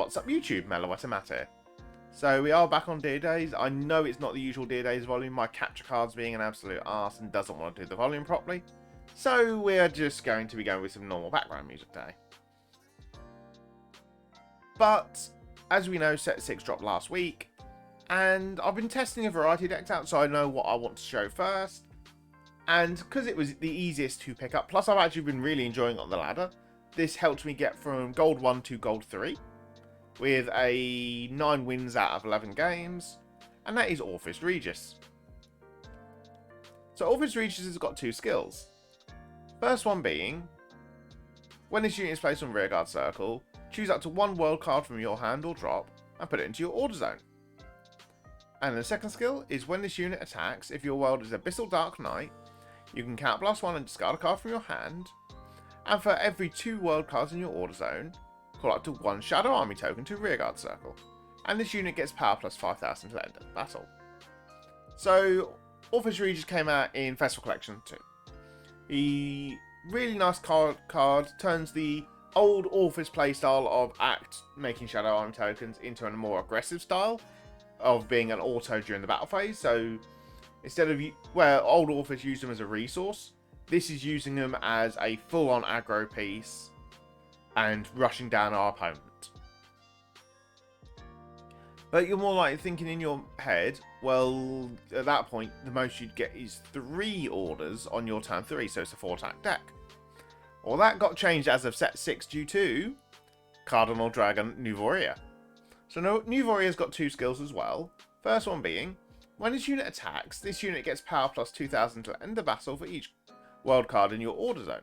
What's up YouTube, Melawetta here. So we are back on Dear Days. I know it's not the usual Dear Days volume, my capture card's being an absolute arse and doesn't want to do the volume properly. So we're just going to be going with some normal background music today. But, as we know, set 6 dropped last week, and I've been testing a variety of decks out so I know what I want to show first. And because it was the easiest to pick up, plus I've actually been really enjoying it on the ladder, this helped me get from Gold 1 to Gold 3, with a 9 wins out of 11 games, and that is Orfist Regis. So Orfist Regis has got 2 skills. First one being, when this unit is placed on rearguard circle, choose up to 1 world card from your hand or drop, and put it into your order zone. And the second skill is when this unit attacks, if your world is Abyssal Dark Knight, you can count +1 and discard a card from your hand, and for every 2 world cards in your order zone, call up to 1 Shadow Army token to rearguard circle, and this unit gets power plus 5,000 to the end of battle. So, Orfist Regis came out in Festival Collection 2. The really nice card turns the old Orfist playstyle of making Shadow Army tokens into a more aggressive style of being an auto during the battle phase. So, instead of where old Orfist used them as a resource, this is using them as a full-on aggro piece and rushing down our opponent. But you're more likely thinking in your head, well, at that point, the most you'd get is 3 orders on your turn 3, so it's a 4-attack deck. Well, that got changed as of set 6 due to Cardinal Dragon New Warrior. So New Warrior's got 2 skills as well. First one being, when this unit attacks, this unit gets power plus 2,000 to end the battle for each world card in your order zone.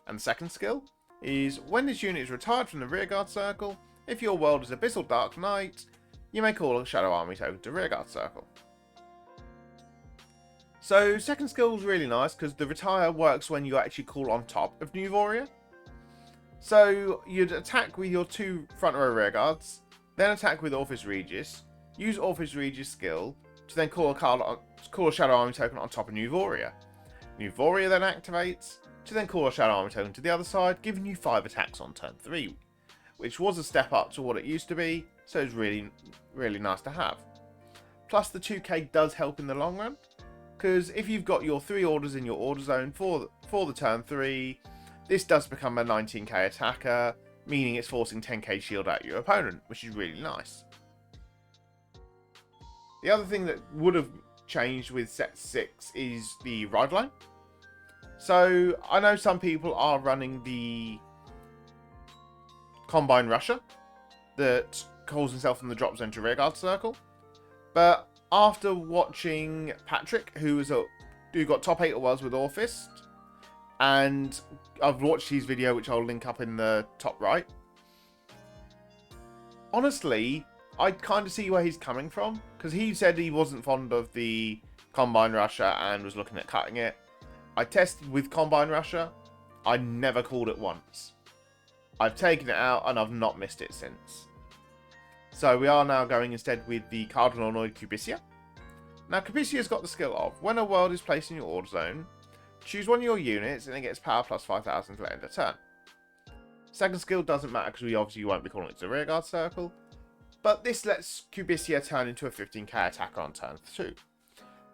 And the second skill is when this unit is retired from the rearguard circle, if your world is Abyssal Dark Knight, you may call a Shadow Army token to rearguard circle. So second skill is really nice because the retire works when you actually call on top of New Warrior. So you'd attack with your 2 front row rearguards, then attack with Orfist Regis, use Orfist Regis skill to then call a Shadow Army token on top of New Warrior. New Warrior then activates to then call a Shadow Army token to the other side, giving you 5 attacks on turn 3, which was a step up to what it used to be, so it's really, really nice to have. Plus the 2k does help in the long run, because if you've got your 3 orders in your order zone for the turn 3, this does become a 19k attacker, meaning it's forcing 10k shield at your opponent, which is really nice. The other thing that would have changed with set 6 is the ride line. So I know some people are running the Combine Rusher that calls himself from the drop zone to rearguard circle, but after watching Patrick, who got top 8 awards with Orfist, and I've watched his video, which I'll link up in the top right. Honestly, I kind of see where he's coming from, because he said he wasn't fond of the Combine Rusher and was looking at cutting it. I tested with Combine Rusher, I never called it once. I've taken it out and I've not missed it since. So we are now going instead with the Cardinal Dominus Cubicia. Now Cubicia's got the skill of, when a world is placed in your order zone, choose one of your units and it gets power plus 5,000 to the end of turn. Second skill doesn't matter because we obviously won't be calling it to rearguard circle, but this lets Cubicia turn into a 15k attacker on turn 2.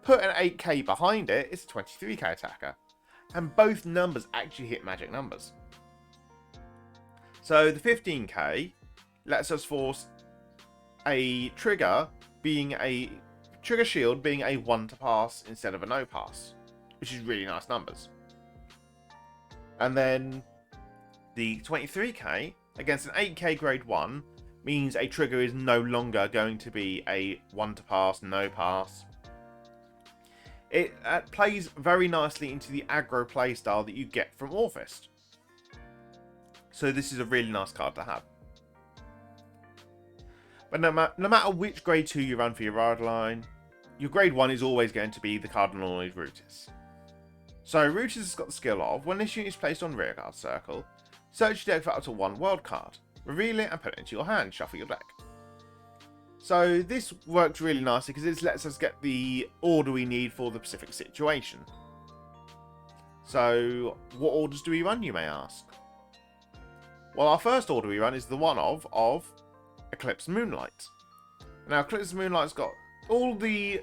Put an 8k behind it, it's a 23k attacker, and both numbers actually hit magic numbers. So the 15k lets us force a trigger shield being a 1 to pass instead of a no pass, which is really nice numbers. And then the 23k against an 8k grade 1 means a trigger is no longer going to be a 1 to pass, no pass. It plays very nicely into the aggro playstyle that you get from Orfist. So this is a really nice card to have. But no matter which grade 2 you run for your ride line, your grade 1 is always going to be the Cardinal Dominus Rutis. So Rutis has got the skill of, when this unit is placed on rearguard circle, search your deck for up to 1 world card, reveal it and put it into your hand, shuffle your deck. So this works really nicely because it lets us get the order we need for the specific situation. So what orders do we run, you may ask? Well, our first order we run is the one of Eclipse Moonlight. Now, Eclipse Moonlight's got all the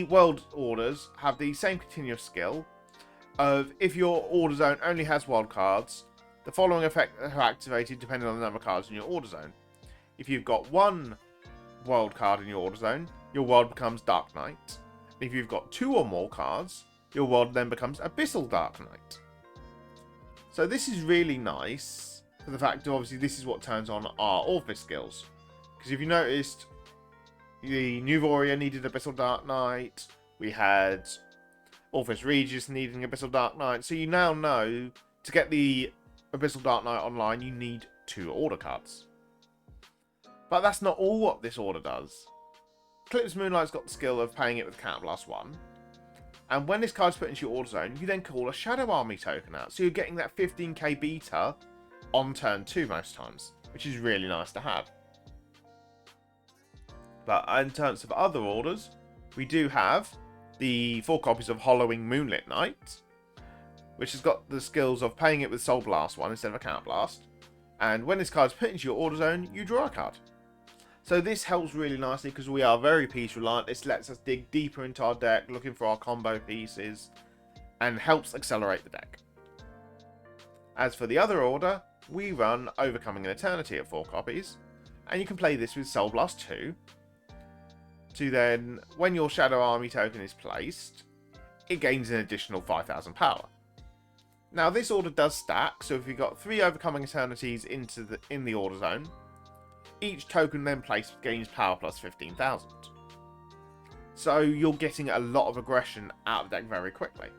world orders have the same continuous skill of if your order zone only has wild cards, the following effects are activated depending on the number of cards in your order zone. If you've got one wild card in your order zone, your world becomes Dark Knight. If you've got 2 or more cards, your world then becomes Abyssal Dark Knight. So this is really nice for the fact that obviously this is what turns on our Orfist skills. Because if you noticed, the New Warrior needed Abyssal Dark Knight, we had Orfist Regis needing Abyssal Dark Knight, so you now know to get the Abyssal Dark Knight online you need 2 order cards. But that's not all what this order does. Eclipse Moonlight's got the skill of paying it with Counterblast 1. And when this card's put into your order zone, you then call a Shadow Army token out. So you're getting that 15k beta on turn 2 most times, which is really nice to have. But in terms of other orders, we do have the 4 copies of Hollowing Moonlit Night, which has got the skills of paying it with Soul Blast 1 instead of a Counterblast. And when this card's put into your order zone, you draw a card. So this helps really nicely because we are very piece reliant. This lets us dig deeper into our deck, looking for our combo pieces, and helps accelerate the deck. As for the other order, we run Overcoming an Eternity at 4 copies, and you can play this with Soul Blast 2, to then, when your Shadow Army token is placed, it gains an additional 5,000 power. Now this order does stack, so if you've got 3 Overcoming Eternities in the order zone, each token then placed gains power plus 15,000. So you're getting a lot of aggression out of the deck very quickly.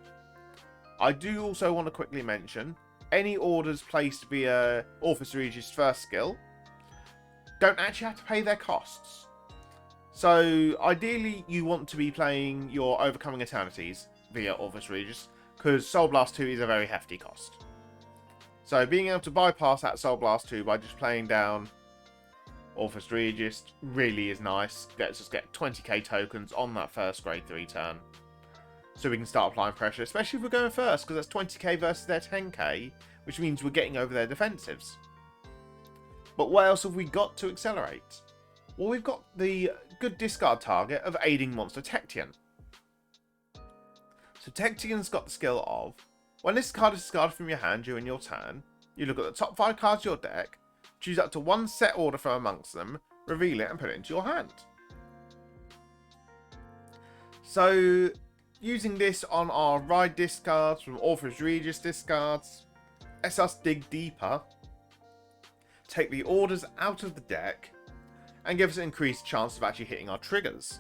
I do also want to quickly mention, any orders placed via Orfist Regis' first skill don't actually have to pay their costs. So ideally you want to be playing your Overcoming Eternities via Orfist Regis, because Soul Blast 2 is a very hefty cost. So being able to bypass that Soul Blast 2 by just playing down Orfist Regis really is nice. Lets us get 20k tokens on that first grade 3 turn. So we can start applying pressure, especially if we're going first, because that's 20k versus their 10k, which means we're getting over their defensives. But what else have we got to accelerate? Well, we've got the good discard target of Aiding Monster Tecteon. So Tecteon's got the skill of, when this card is discarded from your hand during your turn, you look at the top 5 cards of your deck, choose up to 1 set order from amongst them, reveal it and put it into your hand. So using this on our Ride discards from Orfist Regis discards, lets us dig deeper, take the orders out of the deck, and give us an increased chance of actually hitting our triggers,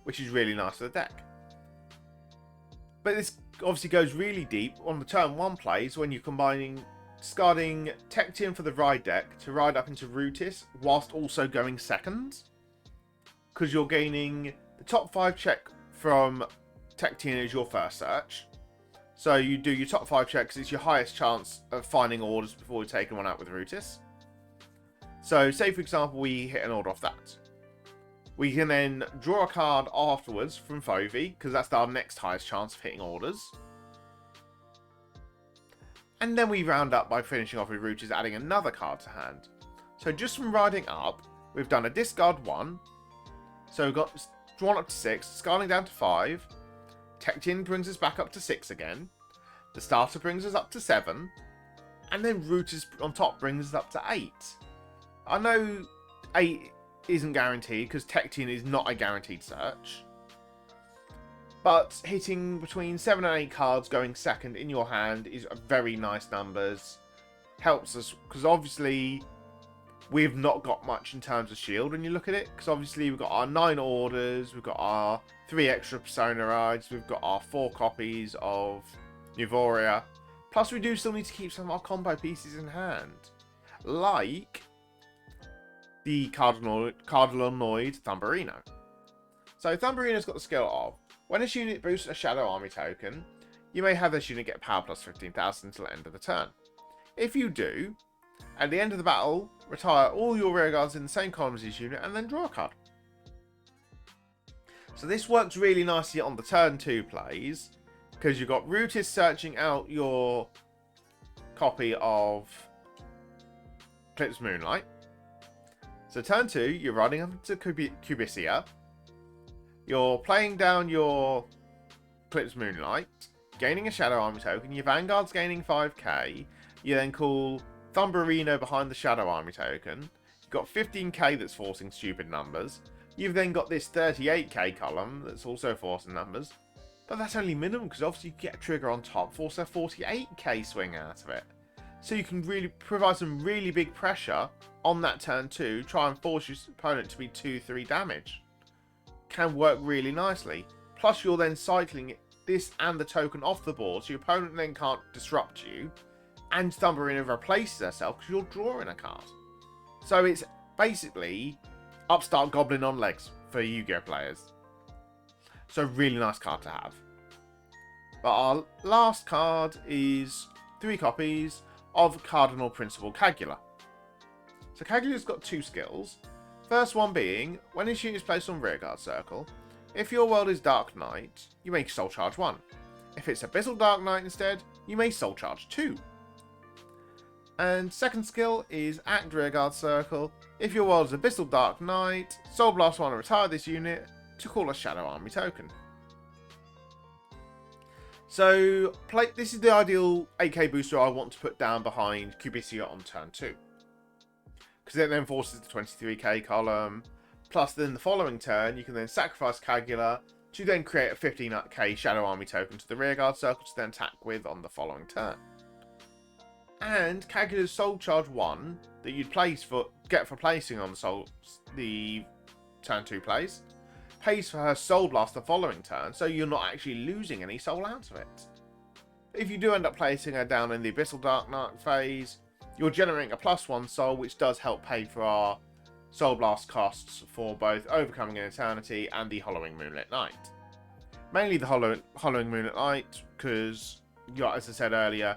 which is really nice for the deck. But this obviously goes really deep on the turn 1 plays when you're combining discarding Tecteon for the Ride deck to ride up into Rootis whilst also going second, because you're gaining the top 5 check from Tecteon as your first search. So you do your top 5 checks, it's your highest chance of finding orders before taking one out with Rootis. So say for example we hit an order off that. We can then draw a card afterwards from Fovi, because that's our next highest chance of hitting orders. And then we round up by finishing off with Rootis, adding another card to hand. So just from riding up, we've done a discard 1. So we've got drawn up to 6, discarding down to 5. Tecteon brings us back up to 6 again. The starter brings us up to 7. And then Rootis on top brings us up to 8. I know 8 isn't guaranteed, because Tecteon is not a guaranteed search. But hitting between 7 and 8 cards going second in your hand is very nice numbers. Helps us, because obviously we've not got much in terms of shield when you look at it. Because obviously we've got our 9 orders, we've got our 3 extra Persona rides, we've got our 4 copies of Nuvoria. Plus we do still need to keep some of our combo pieces in hand. Like the Cardinal Thumbirino. So Thumbirino's got the skill of, when this unit boosts a Shadow Army token, you may have this unit get power plus 15,000 until the end of the turn. If you do, at the end of the battle, retire all your rearguards in the same column as this unit and then draw a card. So this works really nicely on the turn 2 plays, because you've got Rootis searching out your copy of Eclipse Moonlight. So turn 2, you're riding up to Cubisia. You're playing down your Eclipse Moonlight, gaining a Shadow Army token. Your Vanguard's gaining 5k. You then call Thumberino behind the Shadow Army token. You've got 15k that's forcing stupid numbers. You've then got this 38k column that's also forcing numbers. But that's only minimum, because obviously you get a trigger on top, force a 48k swing out of it. So you can really provide some really big pressure on that turn 2, try and force your opponent to be 2-3 damage. Can work really nicely. Plus you're then cycling this and the token off the board, so your opponent then can't disrupt you. And Thumberino replaces herself because you're drawing a card. So it's basically Upstart Goblin on legs for Yu-Gi-Oh players. So really nice card to have. But our last card is 3 copies of Cardinal Principal Kagula. So Kagula's got 2 skills. First one being, when his unit is placed on rearguard circle, if your world is Dark Knight, you may Soul Charge 1. If it's Abyssal Dark Knight instead, you may Soul Charge 2. And second skill is Act Rearguard Circle. If your world is Abyssal Dark Knight, Soul Blast 1 and retire this unit to call a Shadow Army token. So, this is the ideal AK booster I want to put down behind Cubisia on turn 2. Because it then forces the 23k column. Plus, then the following turn, you can then sacrifice Kagula to then create a 15k Shadow Army token to the rearguard circle to then attack with on the following turn. And Kagula's Soul Charge 1 that you'd get for placing on the turn 2 plays pays for her Soul Blast the following turn, so you're not actually losing any soul out of it. If you do end up placing her down in the Abyssal Dark Knight phase, you're generating a +1 soul, which does help pay for our Soul Blast costs for both Overcoming an Eternity and the Hollowing Moonlit Night. Mainly the Hollowing Moonlit Night, because, as I said earlier,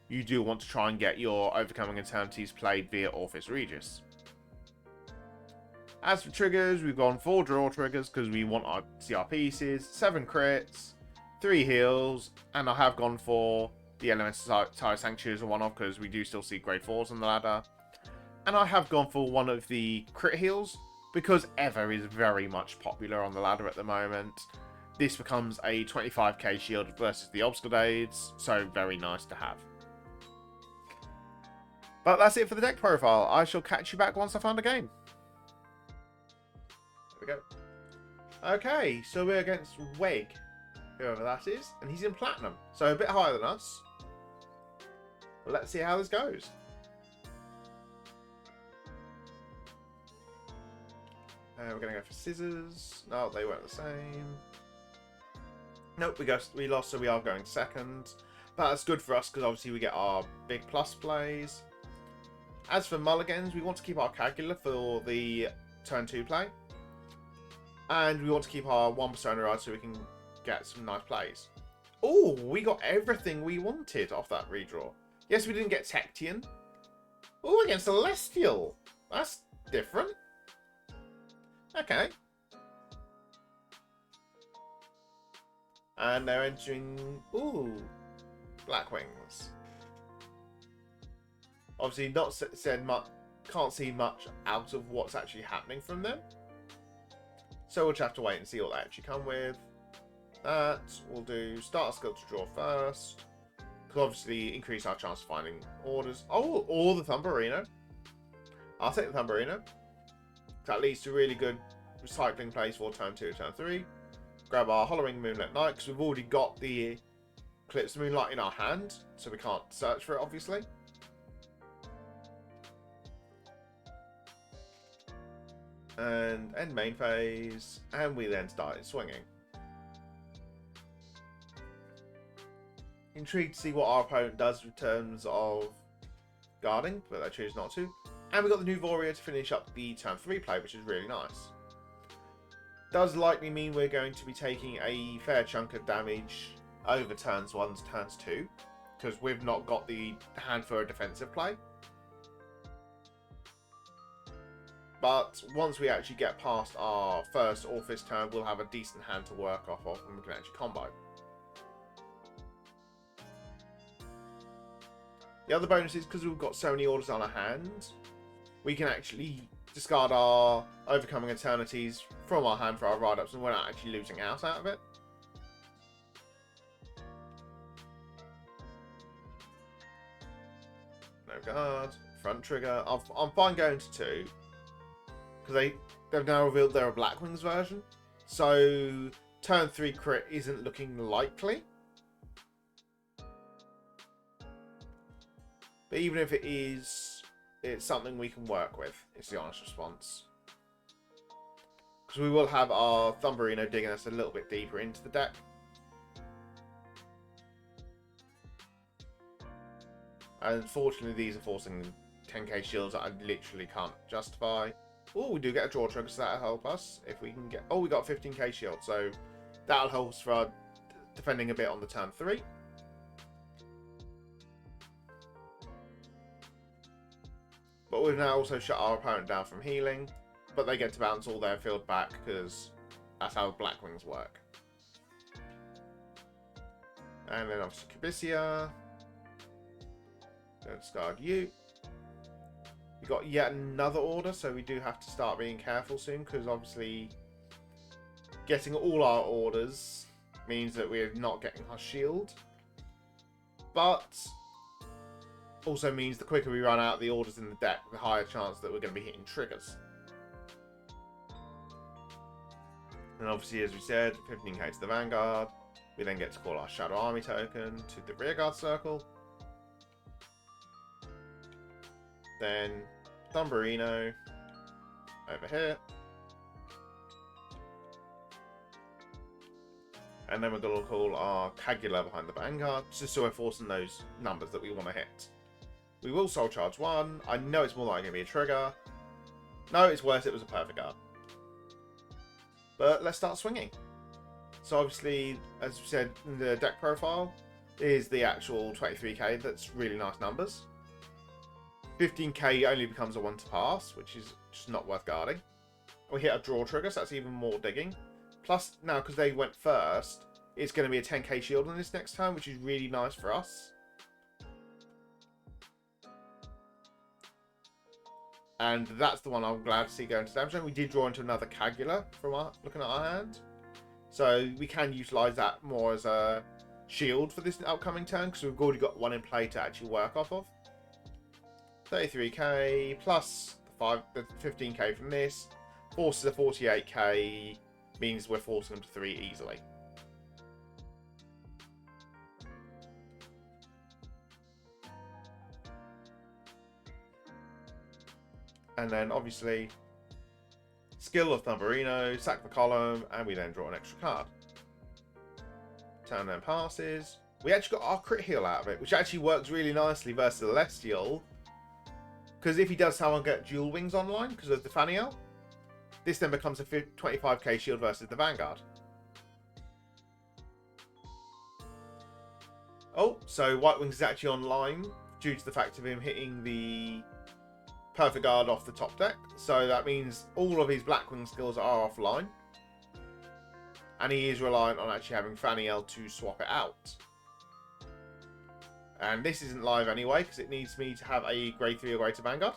you do want to try and get your Overcoming Eternities played via Orfist Regis. As for triggers, we've gone 4 draw triggers because we want our CR pieces, 7 crits, 3 heals, and I have gone for the Elemental Sanctuary as a one-off because we do still see grade 4s on the ladder. And I have gone for one of the crit heals because Ever is very much popular on the ladder at the moment. This becomes a 25k shield versus the Obscurades, so very nice to have. But that's it for the deck profile. I shall catch you back once I find a game. There we go. Okay, so we're against Weg, whoever that is, and he's in Platinum, so a bit higher than us. But let's see how this goes. We're going to go for scissors. No, they weren't the same. Nope, we lost, so we are going second. But that's good for us because obviously we get our big plus plays. As for mulligans, we want to keep our Kagula for the turn 2 play. And we want to keep our 1 Persona ride so we can get some nice plays. Oh, we got everything we wanted off that redraw. Yes, we didn't get Tectian. Oh, against Celestial. That's different. Okay. And they're entering... Ooh. Blackwings. Obviously not said much, can't see much out of what's actually happening from them. So we'll just have to wait and see what they actually come with. That we'll do start a skill to draw first. Because obviously increase our chance of finding orders. Oh, or the Thumberino. I'll take the Thumberino. That leads to really good recycling plays for turn 2, turn 3. Grab our Hollowing Moonlit Night because we've already got the Eclipse Moonlight in our hand. So we can't search for it obviously. And end main phase, and we then start swinging. Intrigued to see what our opponent does in terms of guarding, but they choose not to. And we got the new Warrior to finish up the turn 3 play, which is really nice. Does likely mean we're going to be taking a fair chunk of damage over turns 1 to turns 2, because we've not got the hand for a defensive play. But once we actually get past our first Orfist turn, we'll have a decent hand to work off of and we can actually combo. The other bonus is because we've got so many orders on our hand, we can actually discard our Overcoming Eternities from our hand for our ride-ups, and we're not actually losing out of it. No guard. Front trigger. I'm fine going to 2. Because they've now revealed they're a Blackwings version. So, turn 3 crit isn't looking likely. But even if it is, it's something we can work with, is the honest response. Because we will have our Thumberino digging us a little bit deeper into the deck. And unfortunately, these are forcing 10k shields that I literally can't justify. Oh, we do get a draw trigger, so that'll help us. If we can get... Oh, we got 15k shield, so that'll help us for defending a bit on the turn 3. But we've now also shut our opponent down from healing. But they get to bounce all their field back, because that's how Blackwings work. And then obviously Cabisia. Don't discard you. We got yet another order, so we do have to start being careful soon, because obviously getting all our orders means that we're not getting our shield. But also means the quicker we run out the orders in the deck, the higher chance that we're going to be hitting triggers. And obviously, as we said, 15k to the Vanguard. We then get to call our Shadow Army token to the Rearguard circle. Then Thumberino over here. And then we're going to call our Kagula behind the Vanguard, just so we're forcing those numbers that we want to hit. We will Soul Charge 1. I know it's more likely to be a trigger. No, it's worse, it was a perfect guard. But let's start swinging. So obviously, as we said in the deck profile, is the actual 23k. That's really nice numbers. 15k only becomes a 1 to pass, which is just not worth guarding. We hit a draw trigger, so that's even more digging. Plus, now because they went first, it's going to be a 10k shield on this next turn, which is really nice for us. And that's the one I'm glad to see go into damage zone. We did draw into another Kagula from looking at our hand. So we can utilise that more as a shield for this upcoming turn, because we've already got one in play to actually work off of. 33k plus the 15k from this. Forces a 48k, means we're forcing them to 3 easily. And then obviously, skill of Thumberino, sack the column, and we then draw an extra card. Turn then passes. We actually got our crit heal out of it, which actually works really nicely versus Celestial. Because if he does someone get dual wings online because of the Faniel, this then becomes a 25k shield versus the Vanguard. Oh, so White Wings is actually online due to the fact of him hitting the Perfect Guard off the top deck. So that means all of his Blackwing skills are offline. And he is reliant on actually having Faniel to swap it out. And this isn't live anyway, because it needs me to have a grade 3 or greater Vanguard.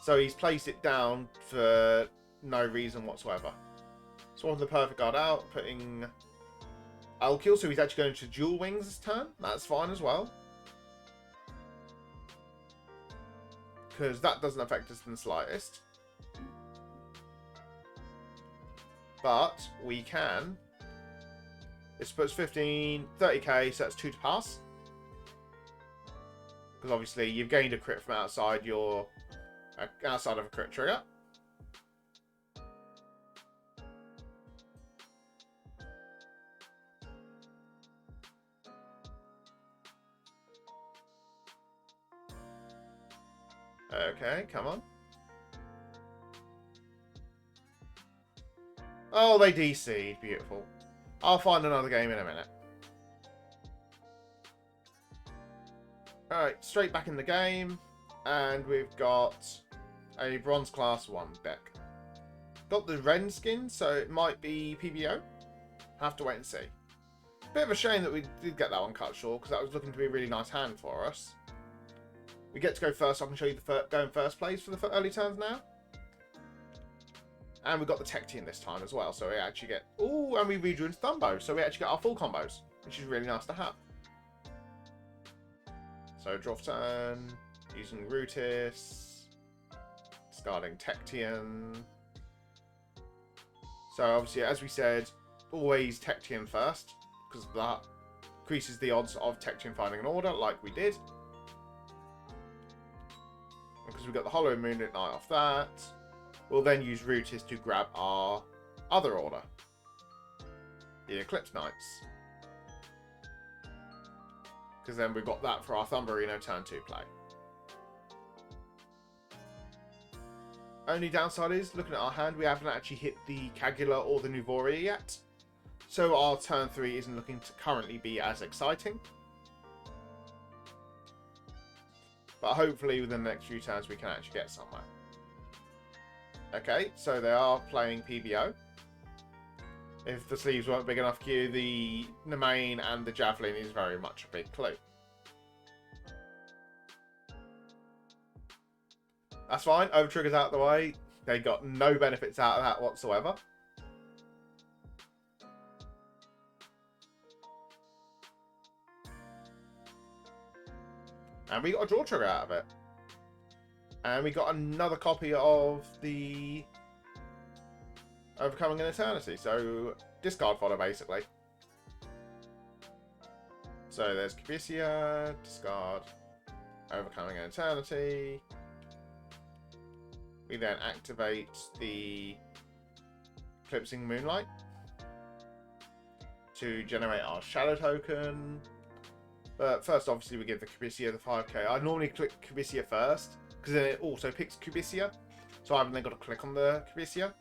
So he's placed it down for no reason whatsoever. Swapping the Perfect Guard out, putting Alkill, so he's actually going to dual wings this turn. That's fine as well. Because that doesn't affect us in the slightest. But we can. This puts 30k, so that's 2 to pass. Because obviously you've gained a crit from outside your outside of a crit trigger. Okay, come on. Oh, they DC'd. Beautiful. I'll find another game in a minute. Alright, straight back in the game. And we've got a Bronze Class 1 deck. Got the Ren skin, so it might be PBO. Have to wait and see. Bit of a shame that we did get that one cut short, because that was looking to be a really nice hand for us. We get to go first, so I can show you the going first plays for the early turns now. And we've got the Tectian this time as well, so we actually get... Ooh, and we redrew into Thumbo, so we actually get our full combos, which is really nice to have. So draw for turn, using Rootis, discarding Tectian. So obviously, as we said, always Tectian first, because that increases the odds of Tectian finding an order, like we did. Because we've got the Hollow Moonlit Knight off that, we'll then use Rootis to grab our other order, the Eclipse Knights. Because then we've got that for our Thumberino turn 2 play. Only downside is, looking at our hand, we haven't actually hit the Kagula or the Nuvoria yet. So our turn 3 isn't looking to currently be as exciting. But hopefully within the next few turns we can actually get somewhere. Okay, so they are playing PBO. If the sleeves weren't big enough Q, the main and the Javelin is very much a big clue. That's fine, Overtrigger's out of the way. They got no benefits out of that whatsoever. And we got a draw trigger out of it. And we got another copy of the Overcoming an Eternity. So, discard fodder, basically. So, there's Cubisia, discard, Overcoming an Eternity. We then activate the Eclipsing Moonlight to generate our Shadow token. But first, obviously, we give the Cubisia the 5k. I normally click Cubisia first, because then it also picks Cubisia. So I haven't then got to click on the Cubisia.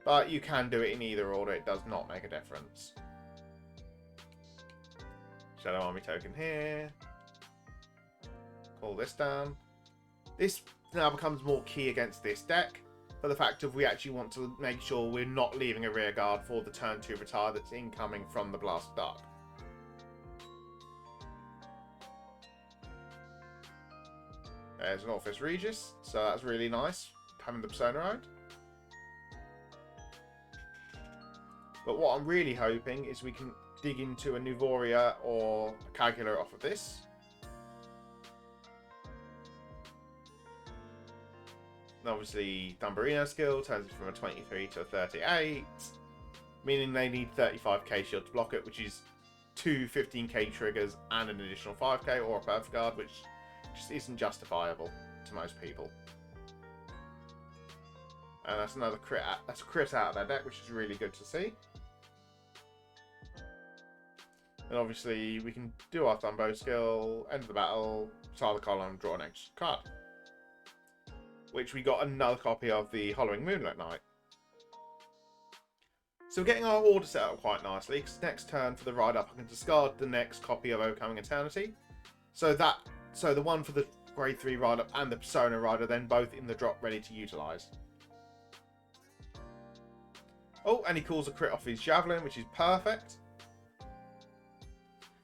But you can do it in either order, it does not make a difference. Shadow Army token here. Call this down. This now becomes more key against this deck, for the fact of we actually want to make sure we're not leaving a rear guard for the turn 2 retire that's incoming from the Blast of Dark. There's an Orfist Regis, so that's really nice, having the Persona around. But what I'm really hoping is we can dig into a Nuvoria or a Kagula off of this. And obviously, Thumberino skill turns it from a 23 to a 38, meaning they need 35k shield to block it, which is 2 15k triggers and an additional 5k, or a Perfect Guard, which just isn't justifiable to most people. And that's another crit. That's a crit out of their deck, which is really good to see. And obviously, we can do our Thumbo skill, end of the battle, start the column, draw an extra card. Which we got another copy of the Hollowing Moonlit Knight. So we're getting our order set up quite nicely, because next turn for the ride up, I can discard the next copy of Overcoming Eternity. So the one for the grade 3 ride up and the Persona rider then both in the drop ready to utilise. Oh, and he calls a crit off his Javelin, which is perfect.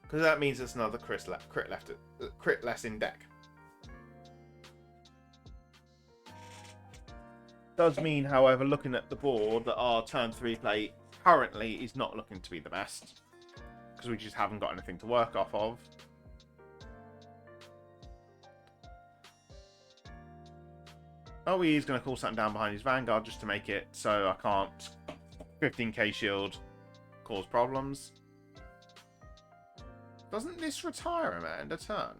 Because that means it's another crit less in deck. Does mean, however, looking at the board, that our turn 3 play currently is not looking to be the best. Because we just haven't got anything to work off of. Oh, he's going to call something down behind his Vanguard just to make it so I can't 15k shield cause problems. Doesn't this retire him at end of turn?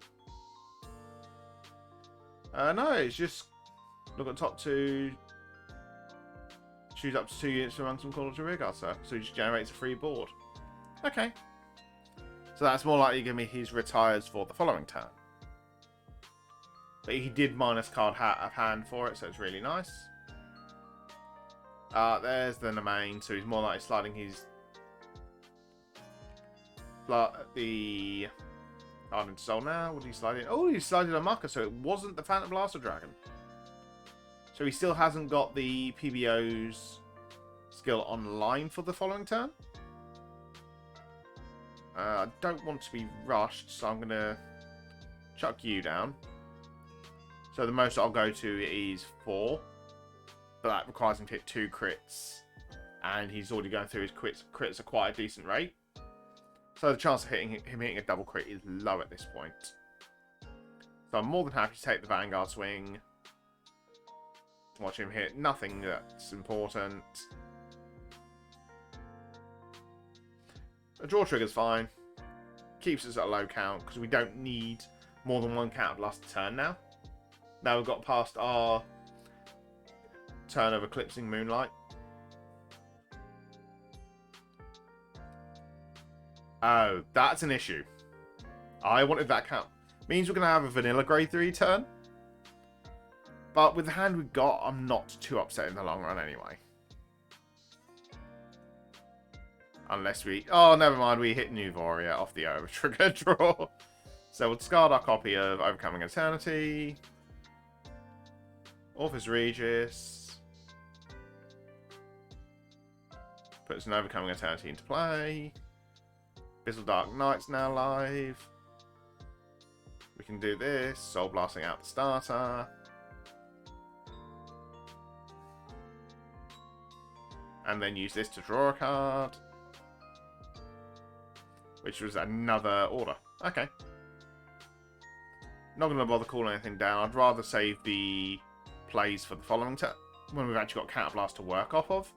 No, it's just look at top 2, choose up to 2 units from among some corner to rearguard circle, so he just generates a free board. Okay. So that's more likely to give me his retires for the following turn. But he did minus card of hand for it, so it's really nice. There's the main, so he's more likely sliding his the Ardent Soul now. What did he slide in? Oh, he slided a marker, so it wasn't the Phantom Blaster Dragon. So he still hasn't got the PBO's skill online for the following turn. I don't want to be rushed, so I'm going to Chuck you down. So the most I'll go to is 4. But that requires him to hit 2 crits. And he's already going through his crits at quite a decent rate. So the chance of him hitting a double crit is low at this point. So I'm more than happy to take the Vanguard swing. Watch him hit nothing that's important. A draw trigger's fine. Keeps us at a low count because we don't need more than 1 count last turn now. Now we've got past our turn of Eclipsing Moonlight. Oh, that's an issue. I wanted that count. Means we're going to have a vanilla grade 3 turn. But with the hand we've got, I'm not too upset in the long run anyway. Unless we... Oh, never mind. We hit New Warrior off the over trigger draw. So we'll discard our copy of Overcoming Eternity. Orfist Regis. Puts an Overcoming Eternity into play. Abyssal Dark Knight's now live. We can do this. Soul Blasting out the starter. And then use this to draw a card. Which was another order. Okay. Not going to bother calling anything down. I'd rather save the plays for the following turn. When we've actually got Counterblast to work off of.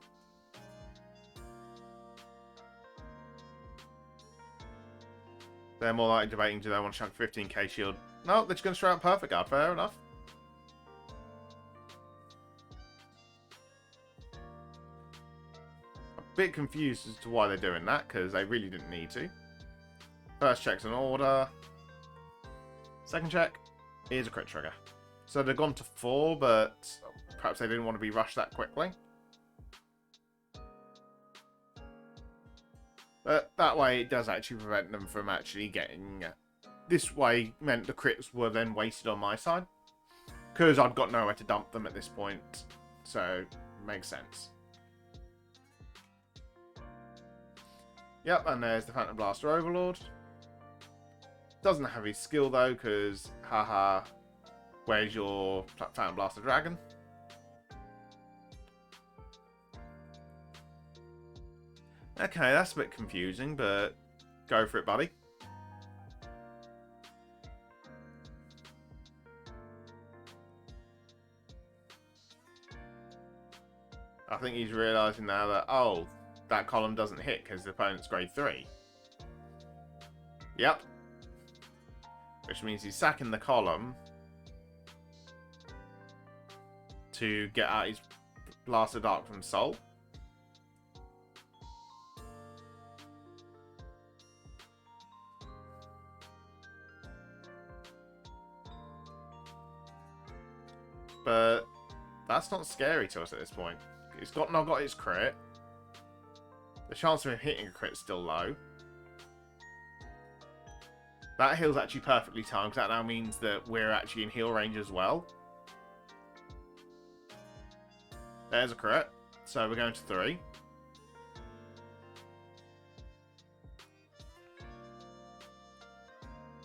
They're more likely debating, do they want to chuck 15k shield? No, they're just going to straight out Perfect Guard. Fair enough. A bit confused as to why they're doing that, because they really didn't need to. First check's an order. Second check is a crit trigger. So they've gone to 4, but perhaps they didn't want to be rushed that quickly. But that way it does actually prevent them from actually getting... This way meant the crits were then wasted on my side. Because I've got nowhere to dump them at this point. So, makes sense. Yep, and there's the Phantom Blaster Overlord. Doesn't have his skill though, because, haha, where's your Phantom Blaster Dragon? Okay, that's a bit confusing, but go for it, buddy. I think he's realising now that, oh, that column doesn't hit because the opponent's grade 3. Yep. Which means he's sacking the column to get out his Blaster Dark from Soul. But that's not scary to us at this point. It's not got its crit. The chance of him hitting a crit is still low. That heal's actually perfectly timed, because that now means that we're actually in heal range as well. There's a crit. So we're going to 3.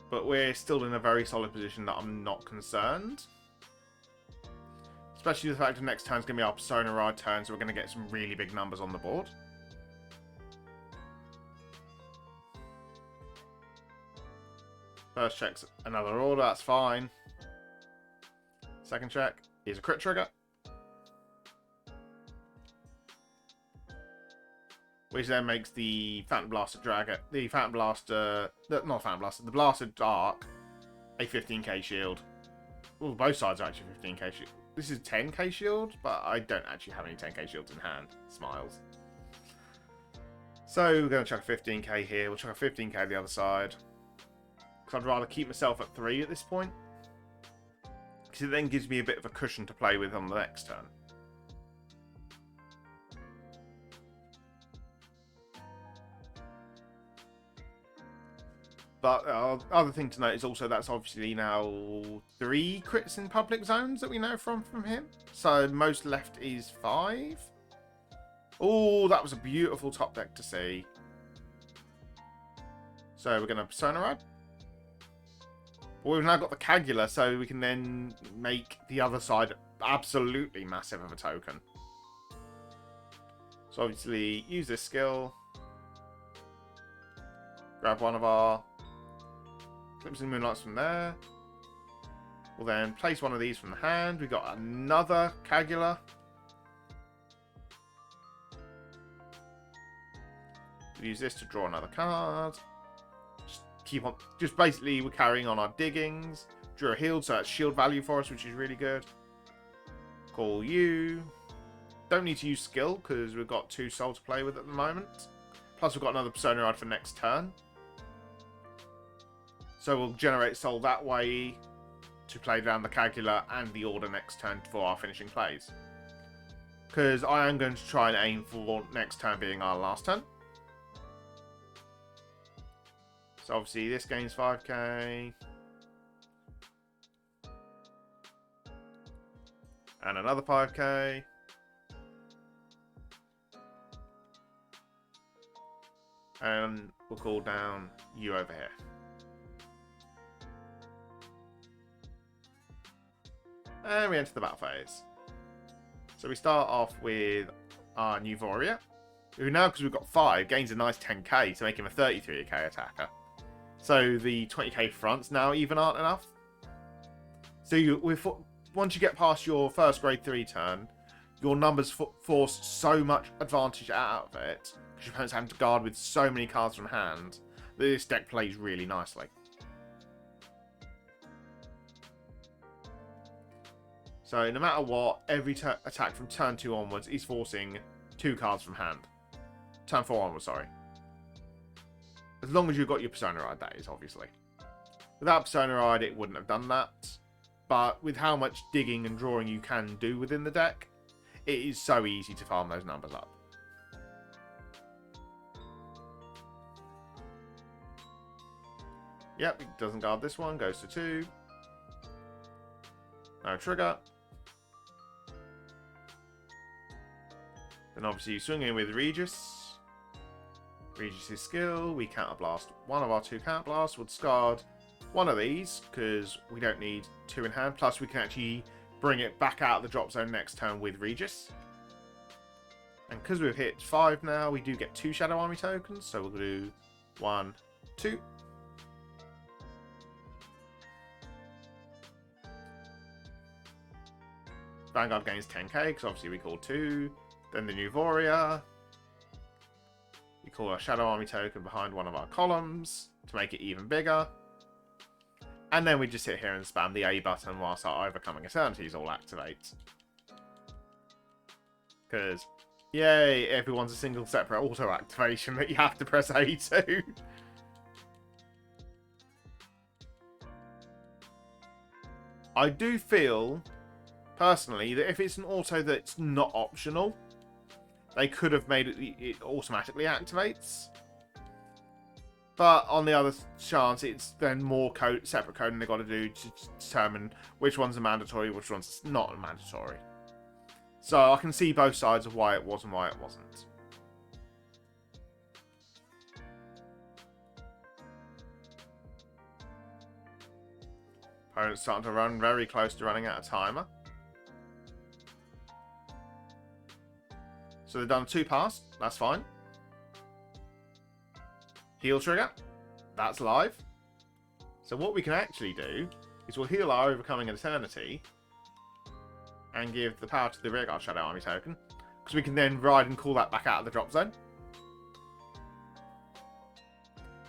But we're still in a very solid position that I'm not concerned. Especially the fact that next turn's going to be our Persona Ride turn, so we're going to get some really big numbers on the board. First check's another order, that's fine. Second check is a crit trigger. Which then makes the Phantom Blaster Dragon, the Phantom Blaster, not Phantom Blaster, the Blaster Dark, a 15k shield. Well, both sides are actually 15k shield. This is 10k shield, but I don't actually have any 10k shields in hand. Smiles. So we're going to chuck a 15k here. We'll chuck a 15k the other side. Because I'd rather keep myself at 3 at this point. Because it then gives me a bit of a cushion to play with on the next turn. But other thing to note is also that's obviously now 3 crits in public zones that we know from him. So most left is 5. Oh, that was a beautiful top deck to see. So we're going to Persona Ride. But we've now got the Cagula, so we can then make the other side absolutely massive of a token. So obviously, use this skill. Grab one of our Clips and Moonlights from there. We'll then place one of these from the hand. We've got another Cagula. We'll use this to draw another card. Keep on, just basically we're carrying on our diggings. Drew a healed, so that's shield value for us, which is really good. Call you. Don't need to use skill because we've got 2 soul to play with at the moment. Plus we've got another Persona Ride for next turn. So we'll generate soul that way to play down the Cagula and the Order next turn for our finishing plays. Because I am going to try and aim for next turn being our last turn. So obviously this gains 5k. And another 5k. And we'll call down you over here. And we enter the battle phase. So we start off with our new warrior, who now, because we've got 5, gains a nice 10k to make him a 33k attacker. So the 20k fronts now even aren't enough. So once you get past your first grade 3 turn, your numbers force so much advantage out of it, because your opponent's having to guard with so many cards from hand, that this deck plays really nicely. So no matter what, every attack from turn 2 onwards is forcing 2 cards from hand. Turn 4 onwards, sorry. As long as you've got your Persona Ride, that is, obviously. Without Persona Ride, it wouldn't have done that. But with how much digging and drawing you can do within the deck, it is so easy to farm those numbers up. Yep, it doesn't guard this one, goes to 2. No trigger. Then obviously you swing in with Regis. Regis' skill, we counterblast one of our 2 counterblasts. We'll discard one of these because we don't need 2 in hand. Plus we can actually bring it back out of the drop zone next turn with Regis. And because we've hit 5 now, we do get 2 Shadow Army tokens. So we'll do 1, 2. Vanguard gains 10k because obviously we called 2. Then the new warrior. We call a Shadow Army token behind one of our columns to make it even bigger. And then we just sit here and spam the A button whilst our Overcoming Eternities all activate. Because, yay, everyone's a single separate auto activation that you have to press A to. I do feel, personally, that if it's an auto that's not optional, they could have made it automatically activates. But on the other chance, it's then more separate coding they've got to do to determine which ones are mandatory, which ones not mandatory. So I can see both sides of why it was and why it wasn't. Opponent's starting to run very close to running out of timer. So they've done 2 pass, that's fine. Heal trigger, that's live. So what we can actually do is we'll heal our Overcoming Eternity and give the power to the Rearguard Shadow Army token, because we can then ride and call that back out of the drop zone.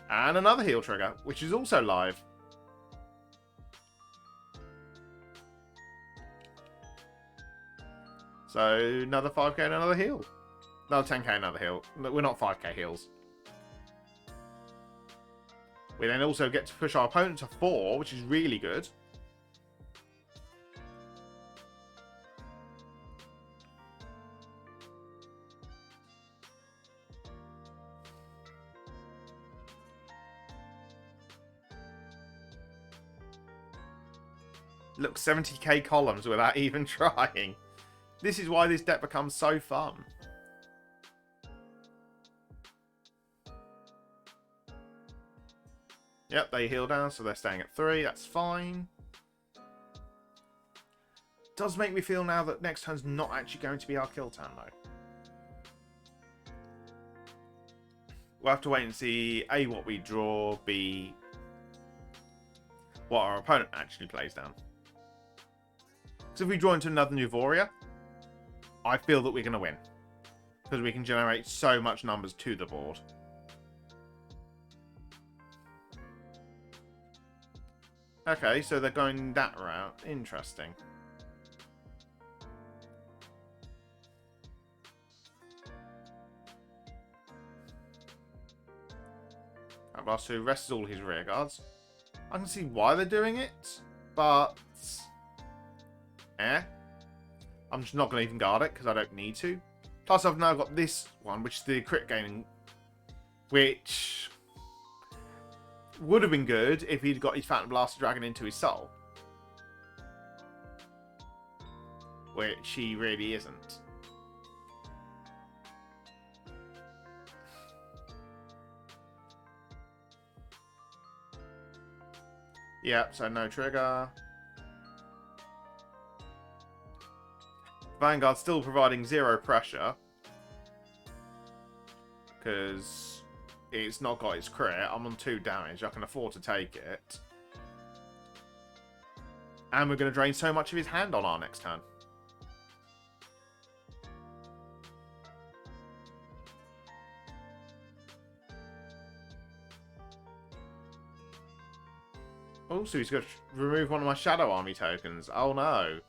And another heal trigger, which is also live. So another 5k and another heal. Another 10k, another heal. We're not 5k heals. We then also get to push our opponent to 4, which is really good. Look, 70k columns without even trying. This is why this deck becomes so fun. Yep, they heal down, so they're staying at 3. That's fine. Does make me feel now that next turn's not actually going to be our kill turn, though. We'll have to wait and see, A, what we draw, B, what our opponent actually plays down. So if we draw into another Nuvoria, I feel that we're going to win. Because we can generate so much numbers to the board. Okay, so they're going that route. Interesting. Blast 2 rests all his rear guards. I can see why they're doing it, but I'm just not going to even guard it because I don't need to. Plus, I've now got this one, which is the crit gaining, which would have been good if he'd got his Phantom Blaster Dragon into his soul, which he really isn't. Yep, so no trigger. Vanguard still providing 0 pressure. Because it's not got its crit. I'm on 2 damage. I can afford to take it. And we're going to drain so much of his hand on our next turn. Oh, so he's going to remove one of my Shadow Army tokens. Oh no.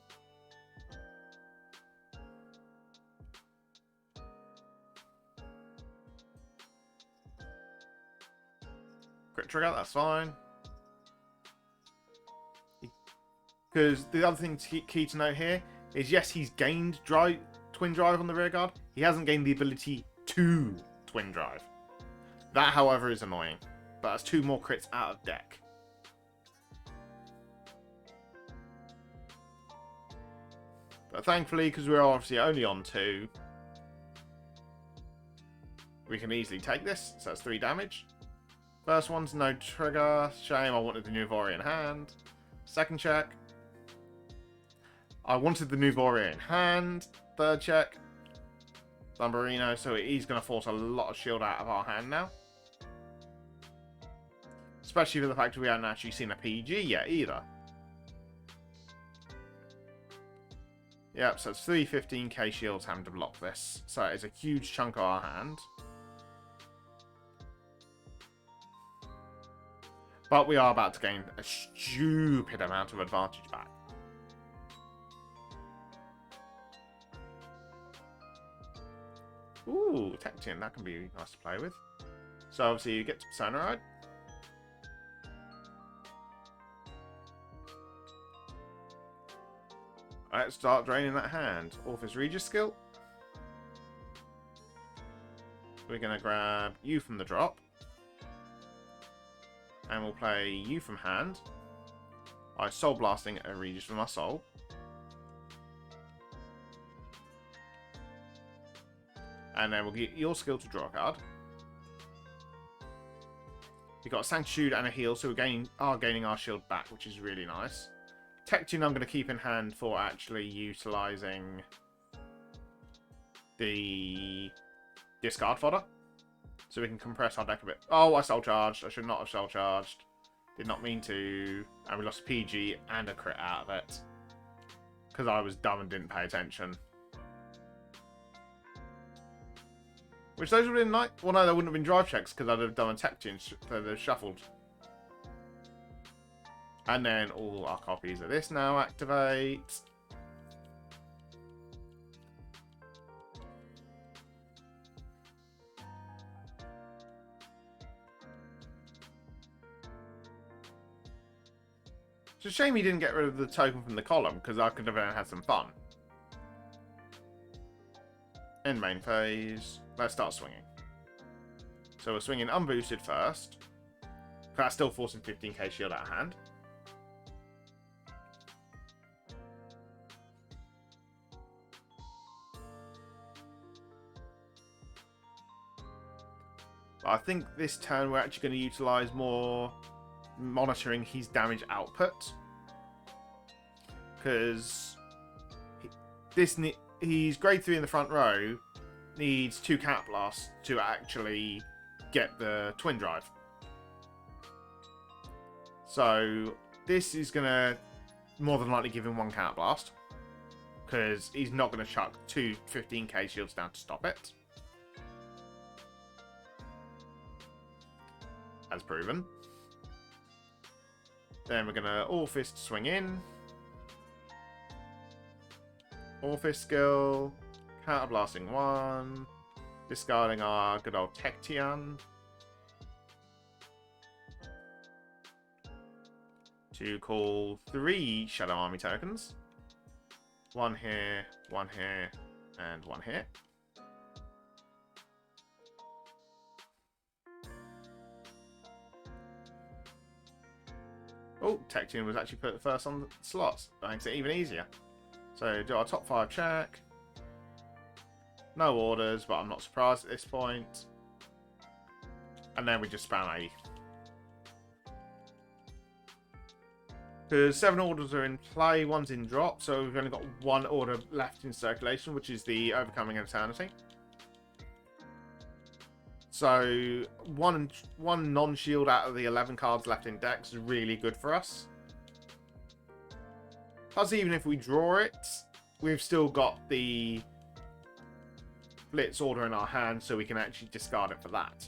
Crit trigger, that's fine. Because the other thing key to note here is, yes, he's gained Twin Drive on the rear guard. He hasn't gained the ability to Twin Drive. That, however, is annoying. But that's 2 more crits out of deck. But thankfully, because we're obviously only on 2, we can easily take this. So that's 3 damage. First one's no trigger. Shame, I wanted the Nuvoria in hand. Second check. I wanted the Nuvoria in hand. Third check. Lumberino, so he's going to force a lot of shield out of our hand now. Especially for the fact that we haven't actually seen a PG yet either. Yep, so it's 3 15k shields having to block this. So it's a huge chunk of our hand. But we are about to gain a stupid amount of advantage back. Ooh, Tectian, that can be nice to play with. So obviously you get to Persona Ride. Let's start draining that hand. Orfist Regis skill. We're going to grab you from the drop. And we'll play you from hand. By Soul Blasting a Regis from our soul. And then we'll get your skill to draw a card. We've got a Sanctitude and a heal, so we are gaining our shield back, which is really nice. Tectune I'm going to keep in hand for actually utilising the discard fodder. So we can compress our deck a bit. Oh, I soul charged. I should not have soul charged. Did not mean to. And we lost a PG and a crit out of it. Because I was dumb and didn't pay attention. Which those would have been like... Well, no, there wouldn't have been drive checks because I'd have done a Tectune. So they've shuffled. And then all our copies of this now activate. It's a shame he didn't get rid of the token from the column, because I could have had some fun. End main phase. Let's start swinging. So we're swinging unboosted first. That's still forcing 15k shield out of hand. But I think this turn we're actually going to utilise more monitoring his damage output. Because he's grade 3 in the front row, needs 2 cat blasts to actually get the twin drive. So this is going to more than likely give him 1 cat blast, because he's not going to chuck 2 15k shields down to stop it. As proven. Then we're going to Orfist swing in. Orfist skill. Counterblasting 1. Discarding our good old Tectian. To call 3 Shadow Army tokens. 1 here, 1 here, and 1 here. Oh, Tectian was actually put first on the slots. That makes it even easier. So do our top 5 check. No orders, but I'm not surprised at this point. And then we just spam A. Because 7 orders are in play, 1's in drop, so we've only got 1 order left in circulation, which is the Overcoming Eternity. So one non-shield out of the 11 cards left in decks is really good for us. Plus, even if we draw it, we've still got the Blitz order in our hand, so we can actually discard it for that.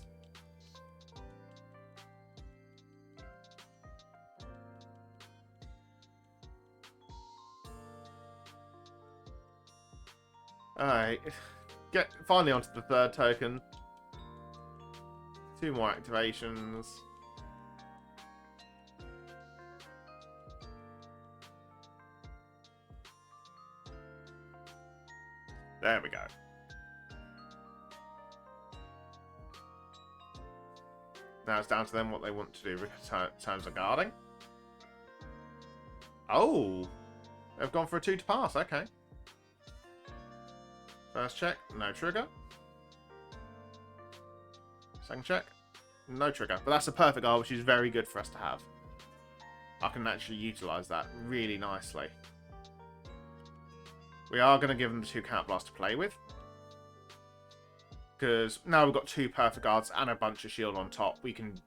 Alright, get finally onto the 3rd token. 2 more activations. There we go. Now it's down to them what they want to do in terms of guarding. Oh! They've gone for a 2 to pass, okay. First check, no trigger. Second check, no trigger. But that's a perfect guard, which is very good for us to have. I can actually utilise that really nicely. We are going to give them the 2 Cat Blast to play with. Because now we've got 2 perfect guards and a bunch of shield on top, we can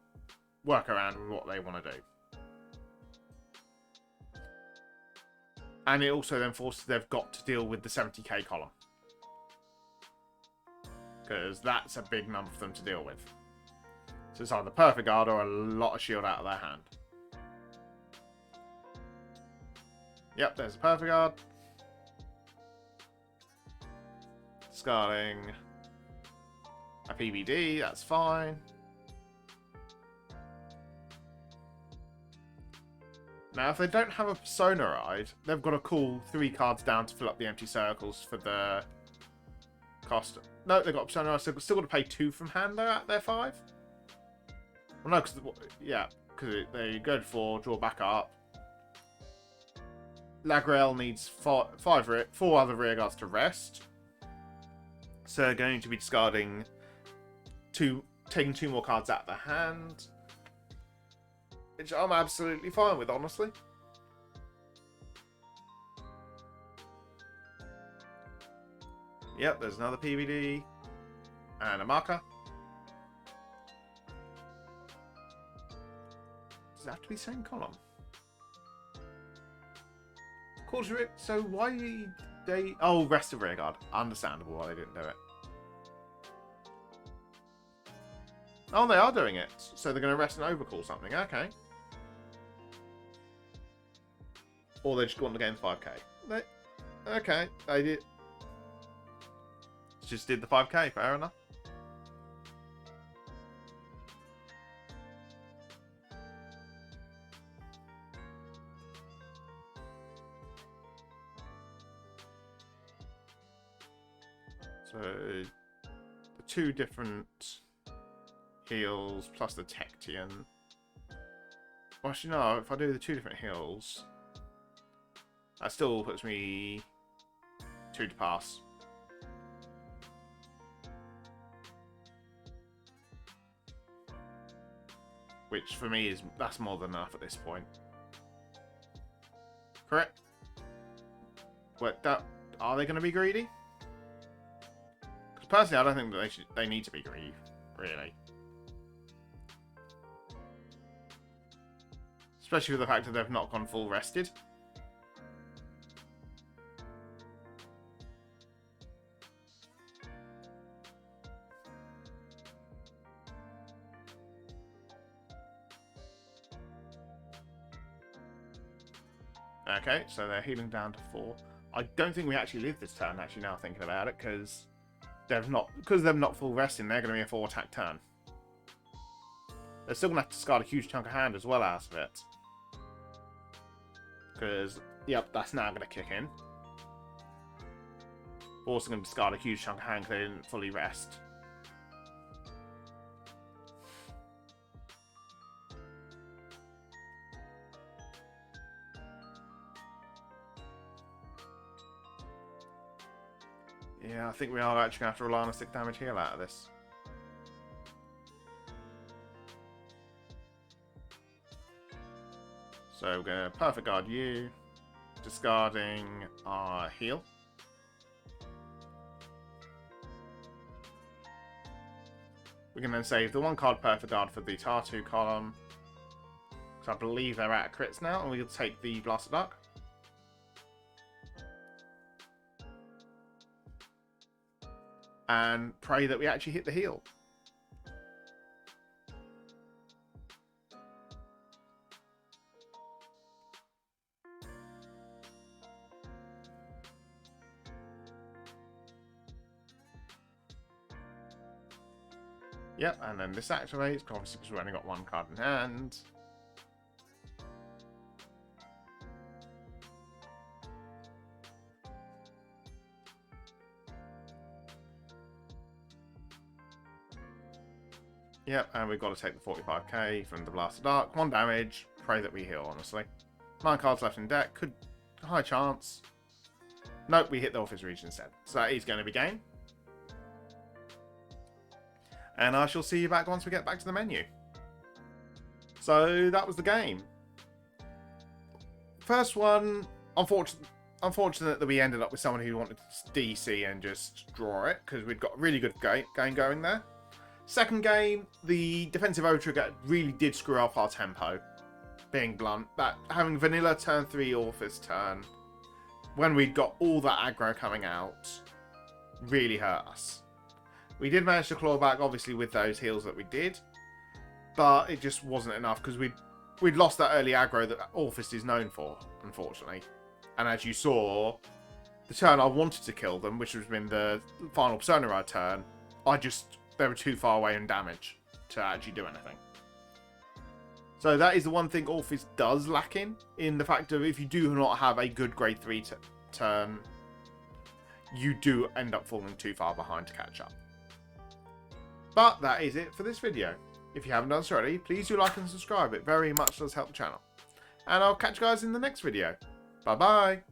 work around with what they want to do. And it also then forces they've got to deal with the 70k column. Because that's a big number for them to deal with. So it's either perfect guard or a lot of shield out of their hand. Yep, there's a perfect guard. Discarding a PBD, that's fine. Now, if they don't have a Persona ride, they've got to call 3 cards down to fill up the empty circles for the cost. No, they've got a Persona ride, so they've still got to pay 2 from hand though at their 5. Well, no, because they go to 4, draw back up. Lagrel needs 4 other rear guards to rest. So they're going to be discarding taking 2 more cards out of the hand. Which I'm absolutely fine with, honestly. Yep, there's another PVD. And a marker. Does it have to be the same column? So why they... Oh, rest of rearguard. Understandable why they didn't do it. Oh, they are doing it. So they're going to rest and overcall something. Okay. Or they just want to gain 5k. Okay, they did. Just did the 5k, fair enough. So, the 2 different heals plus the Tectian. Well, actually, no, if I do the 2 different heals, that still puts me 2 to pass. which for me that's more than enough at this point. Correct? Are they going to be greedy? Because personally, I don't think that they need to be greedy, really. Especially with the fact that they've not gone full rested. Okay, so they're healing down to 4. I don't think we actually live this turn, actually, now thinking about it, because they're not full resting, they're going to be a 4-attack turn. They're still going to have to discard a huge chunk of hand as well out of it. Because, yep, that's now going to kick in. Also going to discard a huge chunk of hand because they didn't fully rest. Yeah, I think we are actually going to have to rely on a 6 damage heal out of this. So we're going to Perfect Guard you, discarding our heal. We can then save the 1 card Perfect Guard for the Tartu column. So I believe they're at crits now, and we'll take the Blast of Dark. And pray that we actually hit the heal. Yep, and then this activates, obviously because we've only got 1 card in hand. Yep, and we've got to take the 45k from the Blast of Dark. 1 damage. Pray that we heal, honestly. 9 cards left in deck. High chance. Nope, we hit the Orfist Regis instead. So that is going to be game. And I shall see you back once we get back to the menu. So that was the game. First one, unfortunate that we ended up with someone who wanted to DC and just draw it, because we'd got a really good game going there. Second game, the defensive O-Trigger really did screw up our tempo, being blunt. That having vanilla turn 3 Orfist turn, when we'd got all that aggro coming out, really hurt us. We did manage to claw back, obviously, with those heals that we did, but it just wasn't enough, because we'd lost that early aggro that Orfist is known for, unfortunately. And as you saw, the turn I wanted to kill them, which was been the final Persona Ride turn, they were too far away in damage to actually do anything. So that is the one thing Orfist does lack in the fact of if you do not have a good grade 3 turn, you do end up falling too far behind to catch up. But that is it for this video. If you haven't done so already, please do like and subscribe. It very much does help the channel. And I'll catch you guys in the next video. Bye bye.